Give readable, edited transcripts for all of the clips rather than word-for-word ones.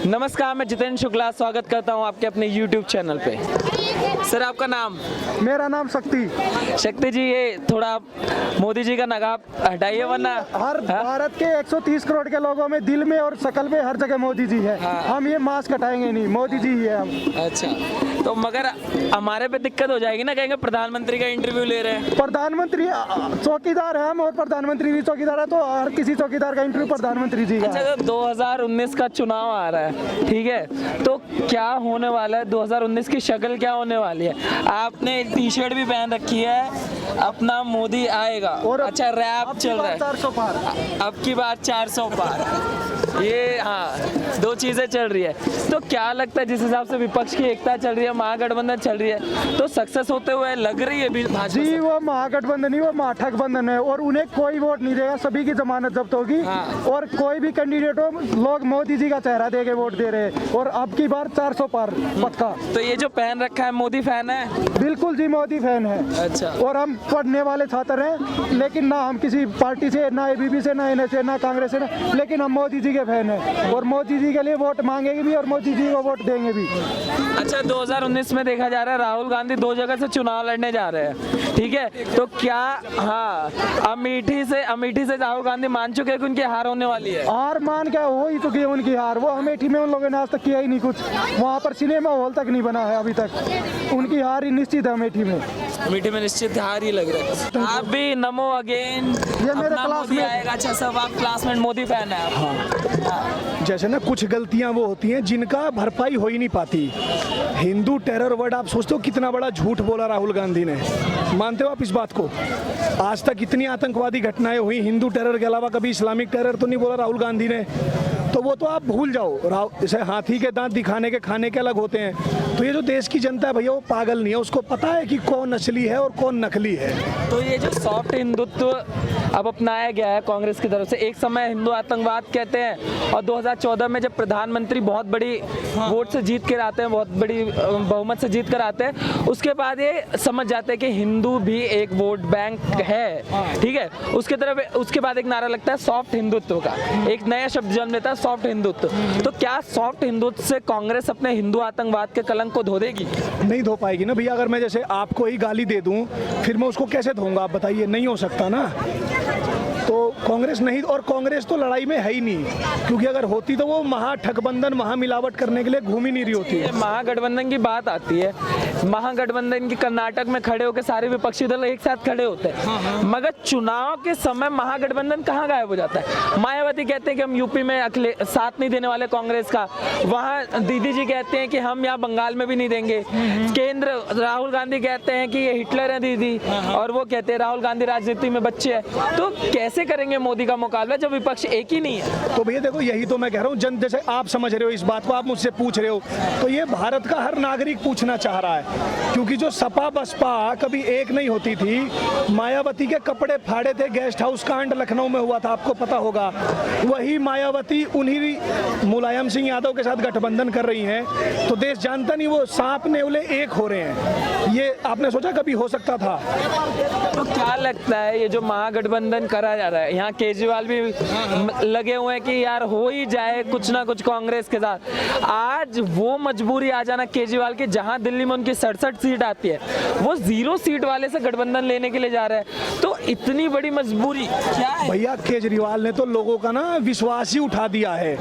नमस्कार, मैं जितेंद्र शुक्ला स्वागत करता हूं आपके अपने YouTube चैनल पे। सर आपका नाम? मेरा नाम शक्ति। शक्ति जी, ये थोड़ा मोदी जी का नकाब हटाइए वरना हर भारत के 130 करोड़ के लोगों में दिल में और शकल में हर जगह मोदी जी है। हम ये मास्क हटाएंगे नहीं, मोदी जी ही है हम। अच्छा, तो मगर हमारे पे दिक्कत हो जाएगी ना, कहेंगे प्रधानमंत्री का इंटरव्यू ले रहे हैं। प्रधानमंत्री चौकीदार है हम, और प्रधानमंत्री भी चौकीदार है, तो हर किसी चौकीदार का इंटरव्यू प्रधानमंत्री जी का। अच्छा, तो 2019 का चुनाव आ रहा है, ठीक है, तो क्या होने वाला है? 2019 की शक्ल क्या होने वाली है? आपने टी शर्ट भी पहन रखी है, अपना मोदी आएगा, और अच्छा रैप चल रहा है 400 पार। अब की बात 400 पार, ये हाँ दो चीजें चल रही है। तो क्या लगता है, जिस हिसाब से विपक्ष की एकता चल रही है, महागठबंधन चल रही है, तो सक्सेस होते हुए लग रही है भाजपा जी? वो महागठबंधन नहीं, वो महाठगबंधन है, और उन्हें कोई वोट नहीं देगा, सभी की जमानत जब्त होगी। और कोई भी कैंडिडेट हो, लोग मोदी जी का चेहरा देके वोट दे रहे हैं, और अब की बार 400 पार पक्का। तो ये जो पहन रखा है, मोदी फैन है? बिल्कुल जी, मोदी फैन है। अच्छा। और हम पढ़ने वाले छात्र हैं, लेकिन ना हम किसी पार्टी से, ना एबीपी से, ना एनएस से, ना कांग्रेस से, ना, लेकिन हम मोदी जी के फैन हैं, और मोदी जी के लिए वोट मांगेंगे भी, और मोदी जी को वोट देंगे भी। अच्छा, 2019 में देखा जा रहा है राहुल गांधी 2 जगह से चुनाव लड़ने जा रहे हैं, ठीक है, तो क्या हाँ अमेठी से राहुल गांधी मान चुके हैं कि उनकी हार होने वाली है? हार मान क्या हो ही चुकी है उनकी हार। वो अमेठी में उन लोगों ने आज तक किया ही नहीं कुछ, वहाँ पर सिनेमा हॉल तक नहीं बना है अभी तक। उनकी हार ही निश्चित है अमेठी में। अमेठी में निश्चित हार ही लग रहा है। आप भी नमो अगेन, ये मेरे क्लासमेट आएगा। अच्छा, सब आप क्लासमेट मोदी फैन है आप? हाँ। जैसे ना कुछ गलतियां वो होती हैं जिनका भरपाई हो ही नहीं पाती। हिंदू टेरर वर्ड आप सोचते हो कितना बड़ा झूठ बोला राहुल गांधी ने? मानते हो आप इस बात को? आज तक इतनी आतंकवादी घटनाएं हुई, हिंदू टेरर के अलावा कभी इस्लामिक टेरर तो नहीं बोला राहुल गांधी ने। तो वो तो आप भूल जाओ। जैसे हाथी के दांत दिखाने के खाने के अलग होते हैं। तो ये जो देश की जनता है भैया, वो पागल नहीं है, उसको पता है कि कौन असली है और कौन नकली है। तो ये जो सॉफ्ट हिंदुत्व अब अपनाया गया है कांग्रेस की तरफ से, एक समय हिंदू आतंकवाद कहते हैं, और 2014 में जब प्रधानमंत्री बहुत बड़ी वोट से जीत कर आते हैं, बहुत बड़ी बहुमत से जीत कर आते हैं, उसके बाद ये समझ जाते हैं कि हिंदू भी एक वोट बैंक है, ठीक है। उसके बाद एक नारा लगता है सॉफ्ट हिंदुत्व का, एक नया शब्द जन्म लेता है सॉफ्ट हिंदुत्व। तो क्या सॉफ्ट हिंदुत्व से कांग्रेस अपने हिंदू आतंकवाद के कलंक को धो देगी? नहीं धो पाएगी ना भैया। अगर मैं जैसे आपको ही गाली दे दूं, फिर मैं उसको कैसे धोऊंगा? आप बताइए, नहीं हो सकता ना। तो कांग्रेस नहीं, और कांग्रेस तो लड़ाई में है ही नहीं, क्योंकि अगर होती तो वो महाठगबंधन महामिलावट करने के लिए घूम ही नहीं रही होती है। महागठबंधन की बात आती है, महागठबंधन की कर्नाटक में खड़े होकर सारे विपक्षी दल एक साथ खड़े होते हैं, मगर चुनाव के समय महागठबंधन कहाँ गायब हो जाता है? मायावती कहते हैं कि हम यूपी में साथ नहीं देने वाले कांग्रेस का, वहाँ दीदी जी कहते हैं कि हम यहाँ बंगाल में भी नहीं देंगे, केंद्र राहुल गांधी कहते हैं कि ये हिटलर है दीदी, और वो कहते हैं राहुल गांधी राजनीति में बच्चे हैं। तो कैसे करेंगे मोदी का मुकाबला जब विपक्ष एक ही नहीं है? तो भैया देखो, यही तो मैं कह रहा हूँ, जैसे आप समझ रहे हो इस बात को, आप मुझसे पूछ रहे हो, तो ये भारत का हर नागरिक पूछना चाह रहा है। क्योंकि जो सपा बसपा कभी एक नहीं होती थी, मायावती के कपड़े फाड़े थे, गेस्ट हाउस कांड लखनऊ में हुआ था, आपको पता होगा। वही मायावती उन्हीं मुलायम सिंह यादव के साथ गठबंधन कर रही हैं, तो देश जानता नहीं, वो सांप नेवले एक हो रहे हैं। ये आपने सोचा कभी हो सकता था? तो क्या लगता है ये जो महागठबंधन करा जा रहा है, यहाँ केजरीवाल भी लगे हुए हैं कि यार हो ही जाए कुछ ना कुछ कांग्रेस के साथ, आज वो मजबूरी आ जाना केजरीवाल की, जहां दिल्ली में उनकी 67 सीट आती है, वो 0 सीट वाले से गठबंधन लेने के लिए जा रहे हैं, तो इतनी बड़ी मजबूरी क्या है? भैया केजरीवाल ने तो लोगों का ना विश्वास ही उठा दिया है।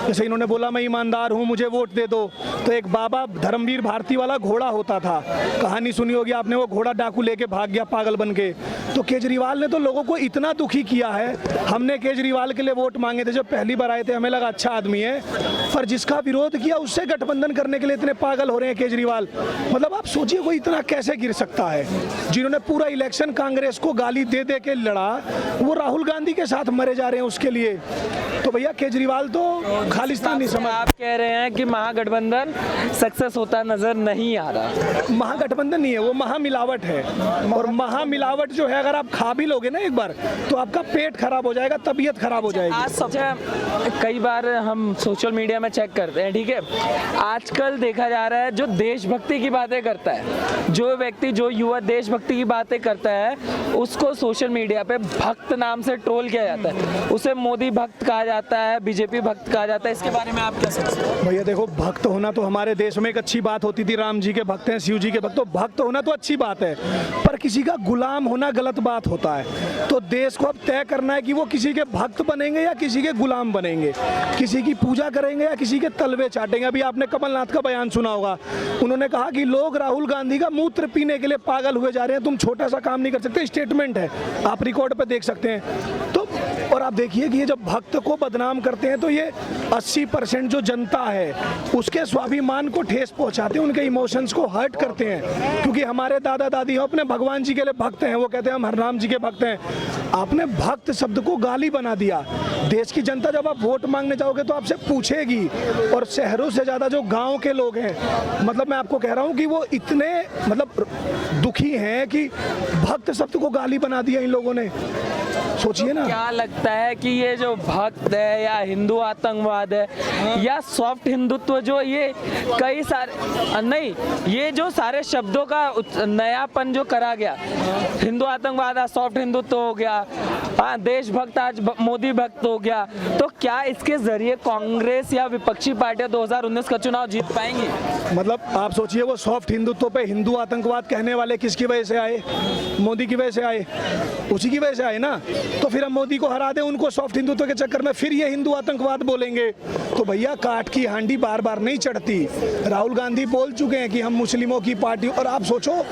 जैसे इन्होंने बोला मैं ईमानदार हूँ, मुझे वोट दे दो, तो एक बाबा धर्मवीर भारती वाला घोड़ा होता था, कहानी सुनी होगी आपने, वो घोड़ा डाकू लेके भाग गया पागल बन के। तो केजरीवाल ने तो लोगों को इतना दुखी किया है। हमने केजरीवाल के लिए वोट मांगे थे, जब पहली बार आए थे हमें लगा अच्छा आदमी है, पर जिसका विरोध किया उससे गठबंधन करने के लिए इतने पागल हो रहे हैं केजरीवाल। मतलब आप सोचिए कोई इतना कैसे गिर सकता है? जिन्होंने पूरा इलेक्शन कांग्रेस को गाली दे दे के लड़ा, वो राहुल गांधी के साथ मरे जा रहे हैं उसके लिए। तो भैया केजरीवाल तो खालिस्तान नहीं समझ। आप कह रहे हैं कि महागठबंधन सक्सेस होता नजर नहीं आ रहा? महागठबंधन नहीं है, वो महामिलावट है, और महामिलावट जो है अगर आप खा भी लोगे ना एक बार, तो आपका पेट खराब हो जाएगा, तबीयत खराब हो जाएगी। आज सबसे कई बार हम सोशल मीडिया में चेक करते हैं, ठीक है, आजकल देखा जा रहा है जो देशभक्ति की बातें करता है, जो व्यक्ति, जो युवा देशभक्ति की बातें करता है, उसको सोशल मीडिया पे भक्त नाम से ट्रोल किया जाता है। उसे मोदी भक्त कहा जाता है, बीजेपी भक्त कहा जाता है। इसके बारे में आप क्या सोचते हैं? भैया देखो, भक्त होना तो हमारे देश में एक अच्छी बात होती थी, राम जी के भक्त हैं, शिव जी के भक्त, तो भक्त होना तो अच्छी बात है, पर किसी का गुलाम होना गलत बात होता है। तो देश को अब तय करना है कि वो किसी के भक्त बनेंगे या किसी के गुलाम बनेंगे, किसी की पूजा करेंगे या किसी के तलवे चाटेंगे। अभी आपने कमलनाथ का बयान सुना होगा, उन्होंने कहा कि लोग राहुल गांधी का मूत्र पीने के लिए पागल हुए जा रहे हैं, तुम छोटा सा काम नहीं कर सकते। स्टेटमेंट है, आप रिकॉर्ड पे देख सकते हैं। तो और आप देखिए कि ये जब भक्त को बदनाम करते हैं तो ये 80% जो जनता है उसके स्वाभिमान को ठेस पहुंचाते हैं, उनके इमोशंस को हर्ट करते हैं। क्योंकि हमारे दादा दादी अपने भगवान जी के लिए भक्त हैं, वो कहते हैं हम हरनाम जी के भक्त हैं। आपने भक्त शब्द को गाली बना दिया। देश की जनता जब आप वोट मांगने जाओगे तो आपसे पूछेगी, और शहरों से ज़्यादा जो गाँव के लोग हैं, मतलब मैं आपको कह रहा हूँ कि वो इतने मतलब दुखी हैं कि भक्त शब्द को गाली बना दिया इन लोगों ने। सोचिए ना, क्या लगता है कि ये जो भक्त है या हिंदू आतंकवाद है या सॉफ्ट हिंदुत्व, जो ये कई सारे नहीं, ये जो सारे शब्दों का नयापन जो करा गया, हिंदू आतंकवाद आज सॉफ्ट हिंदुत्व हो गया, हाँ देशभक्त आज मोदी भक्त हो गया, तो क्या इसके जरिए कांग्रेस या विपक्षी पार्टियां 2019 का चुनाव जीत पाएंगी? मतलब आप सोचिए, वो सॉफ्ट हिंदुत्व पे हिंदू आतंकवाद कहने वाले किसकी वजह से आए? मोदी की वजह से आए, उसी की वजह से आए ना। तो फिर हम मोदी को हरा दें, उनको सॉफ्ट हिंदुत्व के चक्कर में फिर ये हिंदू आतंकवाद बोलेंगे। तो भैया काट की हांडी बार बार नहीं चढ़ती। राहुल गांधी बोल चुके हैं कि हम मुस्लिमों की पार्टी, और आप सोचो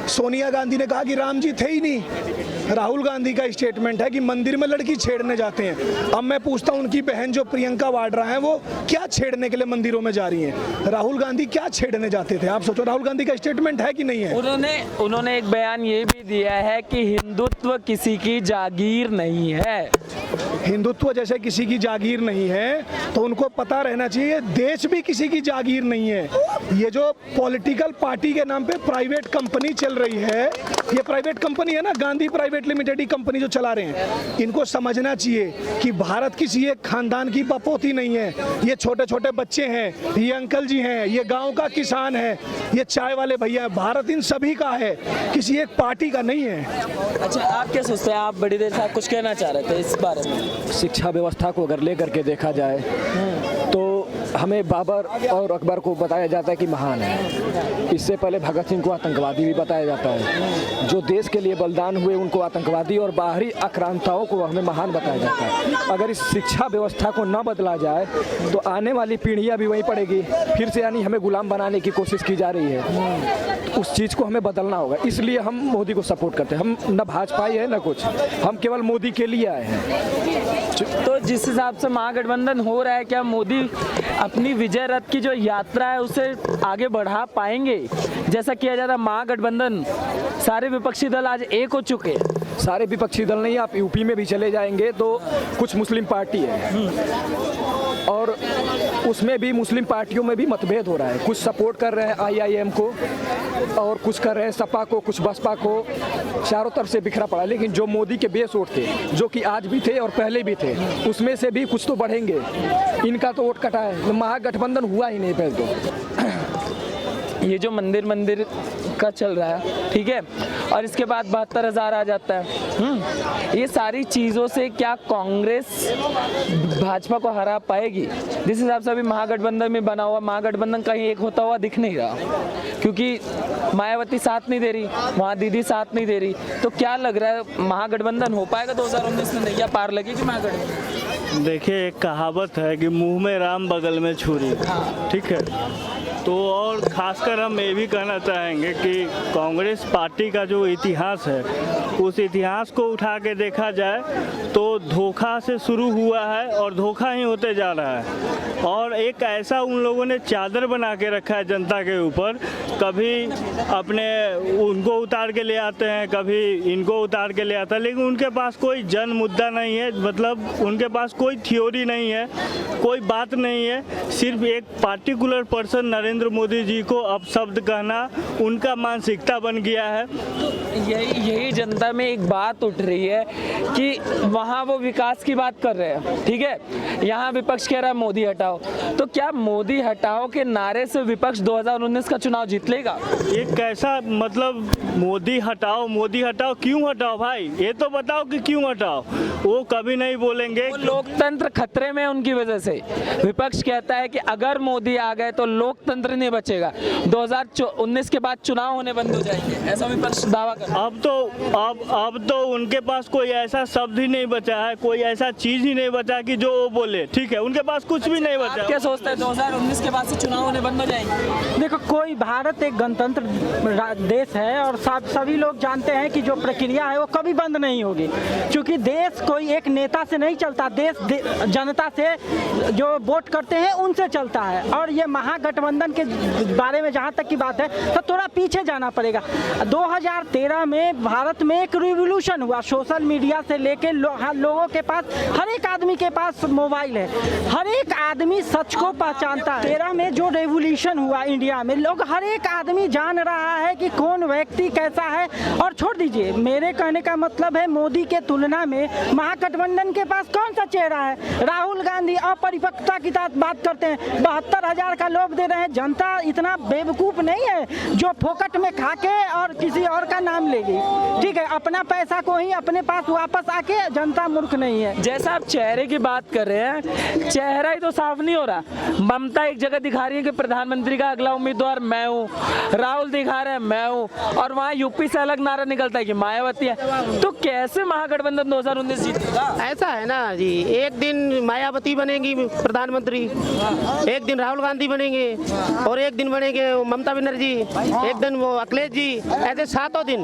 सोनिया गांधी ने कहा कि राम जी थे ही नहीं। राहुल गांधी का स्टेटमेंट है कि मंदिर में लड़की छेड़ने जाते हैं। अब मैं पूछता हूं, उनकी बहन जो प्रियंका वाड्रा है वो क्या छेड़ने के लिए मंदिरों में जा रही हैं? राहुल गांधी क्या छेड़ने जाते थे? आप सोचो, राहुल गांधी का स्टेटमेंट है कि नहीं है? उन्होंने एक बयान ये भी दिया है कि हिंदुत्व किसी की जागीर नहीं है। हिंदुत्व जैसे किसी की जागीर नहीं है, तो उनको पता रहना चाहिए देश भी किसी की जागीर नहीं है। ये जो पॉलिटिकल पार्टी के नाम पे प्राइवेट कंपनी चल रही है, ये प्राइवेट कंपनी है ना, गांधी प्राइवेट लिमिटेड ही कंपनी जो चला रहे हैं, इनको समझना चाहिए कि भारत किसी एक खानदान की बपोती नहीं है। ये छोटे छोटे बच्चे हैं, ये अंकल जी हैं, ये गाँव का किसान है, ये चाय वाले भैया हैं। भारत इन सभी का है, किसी एक पार्टी का नहीं है। अच्छा, आप क्या सोचते हैं? आप बड़ी देर से आप कुछ कहना चाह रहे थे इस बारे में? शिक्षा व्यवस्था को अगर ले करके देखा जाए तो हमें बाबर और अकबर को बताया जाता है कि महान है। इससे पहले भगत सिंह को आतंकवादी भी बताया जाता है। जो देश के लिए बलिदान हुए उनको आतंकवादी, और बाहरी आक्रांताओं को हमें महान बताया जाता है। अगर इस शिक्षा व्यवस्था को न बदला जाए तो आने वाली पीढ़ियाँ भी वहीं पड़ेगी फिर से, यानी हमें गुलाम बनाने की कोशिश की जा रही है। उस चीज़ को हमें बदलना होगा, इसलिए हम मोदी को सपोर्ट करते हैं। हम न भाजपा है न कुछ, हम केवल मोदी के लिए आए हैं। तो जिस हिसाब से महागठबंधन हो रहा है, क्या मोदी अपनी विजय रथ की जो यात्रा है उसे आगे बढ़ा पाएंगे? जैसा किया जा रहा है महागठबंधन, सारे विपक्षी दल आज एक हो चुके हैं। सारे विपक्षी दल नहीं, आप यूपी में भी चले जाएंगे तो कुछ मुस्लिम पार्टी है, और उसमें भी मुस्लिम पार्टियों में भी मतभेद हो रहा है। कुछ सपोर्ट कर रहे हैं IIM को और कुछ कर रहे हैं सपा को, कुछ बसपा को, चारों तरफ से बिखरा पड़ा। लेकिन जो मोदी के बेस वोट थे, जो कि आज भी थे और पहले भी थे, उसमें से भी कुछ तो बढ़ेंगे। इनका तो वोट कटा है, महागठबंधन हुआ ही नहीं पहले तो। ये जो मंदिर का चल रहा है, ठीक है, और इसके बाद 72,000 आ जाता है। ये सारी चीज़ों से क्या कांग्रेस भाजपा को हरा पाएगी? जिस हिसाब से अभी महागठबंधन में बना हुआ, महागठबंधन कहीं एक होता हुआ दिख नहीं रहा, क्योंकि मायावती साथ नहीं दे रही, वहाँ दीदी साथ नहीं दे रही। तो क्या लग रहा है, महागठबंधन हो पाएगा 2019 में? या पार लगेगी महागठबंधन? देखिए, एक कहावत है कि मुंह में राम बगल में छुरी, ठीक है। तो और खासकर हम ये भी कहना चाहेंगे कि कांग्रेस पार्टी का जो इतिहास है, उस इतिहास को उठा के देखा जाए तो धोखा से शुरू हुआ है और धोखा ही होते जा रहा है। और एक ऐसा उन लोगों ने चादर बना के रखा है जनता के ऊपर, कभी अपने उनको उतार के ले आते हैं, कभी इनको उतार के ले आता है, लेकिन उनके पास कोई जन मुद्दा नहीं है। मतलब उनके पास कोई थ्योरी नहीं है, कोई बात नहीं है। सिर्फ एक पार्टिकुलर पर्सन नरेंद्र मोदी जी को अपशब्द कहना उनका मानसिकता बन गया है। यही जनता में एक बात उठ रही है कि वहाँ वो विकास की बात कर रहे हैं, ठीक है, यहाँ विपक्ष कह रहा है मोदी हटाओ। तो क्या मोदी हटाओ के नारे से विपक्ष 2019 का चुनाव जीत लेगा? ये कैसा मतलब मोदी हटाओ क्यों हटाओ भाई? ये तो बताओ कि क्यों हटाओ। वो कभी नहीं बोलेंगे। वो लोकतंत्र खतरे में है उनकी वजह से। विपक्ष कहता है कि अगर मोदी आ गए तो लोकतंत्र नहीं बचेगा, 2019 के बाद चुनाव होने बंद हो जाएंगे, ऐसा विपक्ष दावा कर रहा है। अब तो उनके पास कोई ऐसा शब्द ही नहीं बचा है, कोई ऐसा चीज ही नहीं बचा कि जो वो बोले, ठीक है, उनके पास कुछ भी नहीं बचा। क्या सोचते हैं 2019 के बाद से चुनाव होने बंद हो जाएंगे? देखो, कोई भारत एक गणतंत्र देश है और सभी लोग जानते हैं कि जो प्रक्रिया है वो कभी बंद नहीं होगी, क्योंकि देश कोई एक नेता से नहीं चलता, देश जनता से जो वोट करते हैं उनसे चलता है। और ये महागठबंधन के बारे में जहाँ तक की बात है तो थोड़ा पीछे जाना पड़ेगा। 2013 में भारत में एक रिवॉल्यूशन हुआ, सोशल मीडिया से लेके लोगों के पास, हर एक आदमी के पास मोबाइल है, हर एक आदमी सच को पहचानता है। 13 में जो रेवोल्यूशन हुआ इंडिया में, लोग हर एक आदमी जान रहा है कि कौन व्यक्ति कैसा है। और छोड़ दीजिए, मेरे कहने का मतलब है मोदी के तुलना में महागठबंधन के पास कौन सा चेहरा है? राहुल गांधी अपरिपक्वता की बात करते हैं, 72,000 का लोभ दे रहे हैं। जनता इतना बेवकूफ नहीं है जो फोकट में खा के और किसी और का नाम लेगी, ठीक है, अपना पैसा को ही अपने पास वापस आके। जनता मूर्ख नहीं है। जैसा आप चेहरे की बात कर रहे हैं, चेहरा ही तो साफ नहीं हो रहा। ममता एक जगह दिखा रही है कि प्रधानमंत्री का अगला उम्मीदवार मैं हूँ, राहुल दिखा रहे हैं मैं हूँ, और वहाँ यूपी से अलग नारा निकलता है कि मायावती है। तो कैसे महागठबंधन 2019 जीतेगा? ऐसा है ना जी, एक दिन मायावती बनेगी प्रधानमंत्री, एक दिन राहुल गांधी बनेंगे, और एक दिन बनेंगे ममता बनर्जी, एक दिन वो अखिलेश जी, ऐसे 7 दिन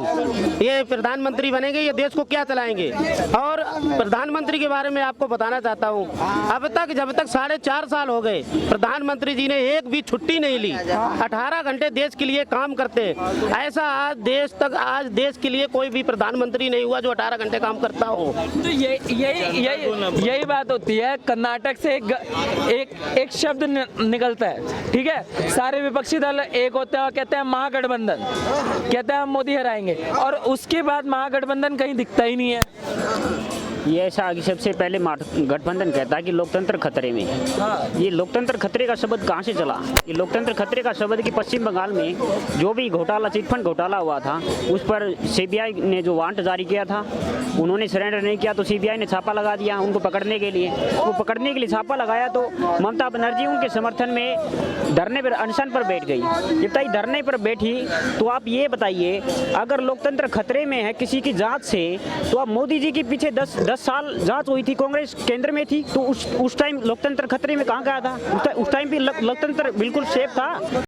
ये प्रधानमंत्री बनेंगे। ये देश को क्या चलाएंगे? और प्रधानमंत्री के बारे में आपको बताना चाहता हूँ, अब तक जब तक 4.5 साल हो गए प्रधानमंत्री जी ने एक भी छुट्टी नहीं ली, 18 घंटे देश के लिए काम करते हैं। ऐसा आज देश के लिए कोई भी प्रधानमंत्री नहीं हुआ जो 18 घंटे काम करता हो। तो यही बात होती है। कर्नाटक से एक शब्द निकलता है, ठीक है, सारे विपक्षी दल एक होते हैं और कहते हैं महागठबंधन, कहते हैं हम मोदी हराएंगे, और उसके बाद महागठबंधन कहीं दिखता ही नहीं है। ये ऐसा कि सबसे पहले गठबंधन कहता है कि लोकतंत्र खतरे में है। ये लोकतंत्र खतरे का शब्द कहाँ से चला? ये लोकतंत्र खतरे का शब्द कि पश्चिम बंगाल में जो भी घोटाला, चिटफंड घोटाला हुआ था, उस पर सीबीआई ने जो वारंट जारी किया था, उन्होंने सरेंडर नहीं किया तो सीबीआई ने छापा लगा दिया उनको पकड़ने के लिए। वो पकड़ने के लिए छापा लगाया तो ममता बनर्जी उनके समर्थन में धरने पर, अनशन पर बैठ गई। जब तक धरने पर बैठी तो आप ये बताइए, अगर लोकतंत्र खतरे में है किसी की जांच से, तो आप मोदी जी के पीछे 10 साल जांच हुई थी, कांग्रेस केंद्र में थी, तो उस टाइम लोकतंत्र खतरे में कहाँ गया था? उस टाइम भी लोकतंत्र बिल्कुल सेफ था।